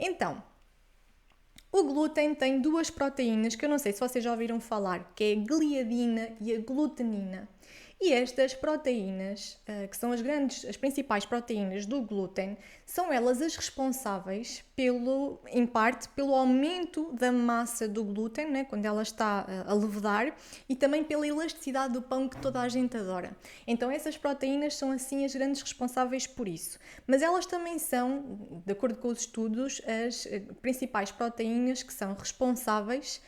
Então, o glúten tem duas proteínas que eu não sei se vocês já ouviram falar, que é a gliadina e a glutenina. E estas proteínas, que são as principais proteínas do glúten, são elas as responsáveis em parte, pelo aumento da massa do glúten, né, quando ela está a levedar, e também pela elasticidade do pão que toda a gente adora. Então essas proteínas são assim as grandes responsáveis por isso. Mas elas também são, de acordo com os estudos, as principais proteínas que são responsáveis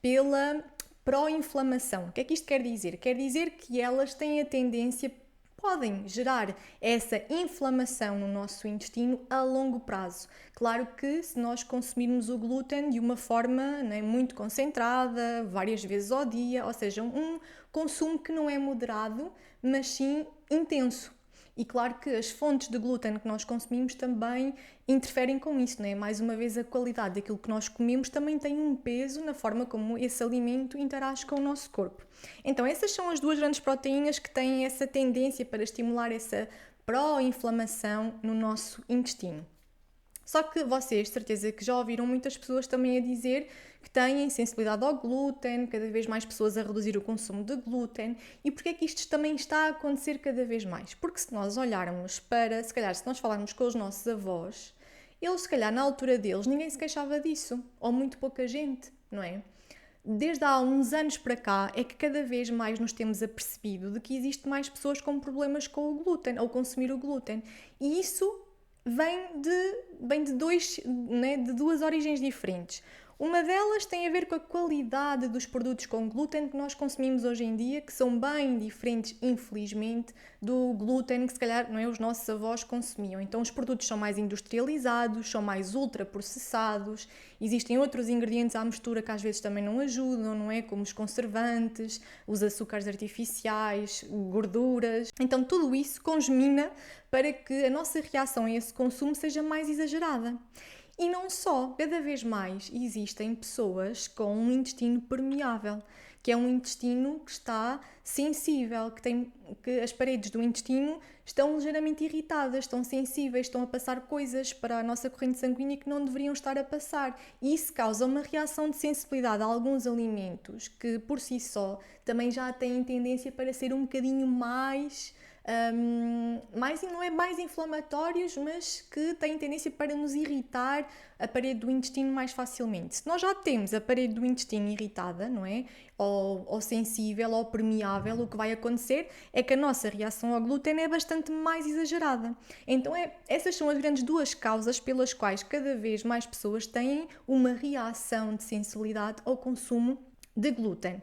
pela pró-inflamação. O que é que isto quer dizer? Quer dizer que elas têm a tendência, podem gerar essa inflamação no nosso intestino a longo prazo. Claro que se nós consumirmos o glúten de uma forma, né, muito concentrada, várias vezes ao dia, ou seja, um consumo que não é moderado, mas sim intenso. E claro que as fontes de glúten que nós consumimos também interferem com isso, né? Mais uma vez, a qualidade daquilo que nós comemos também tem um peso na forma como esse alimento interage com o nosso corpo. Então, essas são as duas grandes proteínas que têm essa tendência para estimular essa pró-inflamação no nosso intestino. Só que vocês, de certeza que já ouviram muitas pessoas também a dizer que têm sensibilidade ao glúten, cada vez mais pessoas a reduzir o consumo de glúten. E porquê é que isto também está a acontecer cada vez mais? Porque se nós olharmos para, se calhar, se nós falarmos com os nossos avós, eles, se calhar, na altura deles, ninguém se queixava disso, ou muito pouca gente, não é? Desde há uns anos para cá é que cada vez mais nos temos apercebido de que existe mais pessoas com problemas com o glúten, ou consumir o glúten. E isso vem de duas origens diferentes. Uma delas tem a ver com a qualidade dos produtos com glúten que nós consumimos hoje em dia, que são bem diferentes, infelizmente, do glúten que se calhar, não é, os nossos avós consumiam. Então os produtos são mais industrializados, são mais ultraprocessados, existem outros ingredientes à mistura que às vezes também não ajudam, não é? Como os conservantes, os açúcares artificiais, gorduras. Então tudo isso congemina para que a nossa reação a esse consumo seja mais exagerada. E não só, cada vez mais existem pessoas com um intestino permeável, que é um intestino que está sensível, que as paredes do intestino estão ligeiramente irritadas, estão sensíveis, estão a passar coisas para a nossa corrente sanguínea que não deveriam estar a passar. E isso causa uma reação de sensibilidade a alguns alimentos que, por si só, também já têm tendência para ser um bocadinho mais não é mais inflamatórios, mas que têm tendência para nos irritar a parede do intestino mais facilmente. Se nós já temos a parede do intestino irritada, não é? Ou sensível ou permeável, o que vai acontecer é que a nossa reação ao glúten é bastante mais exagerada. Então essas são as grandes duas causas pelas quais cada vez mais pessoas têm uma reação de sensibilidade ao consumo de glúten.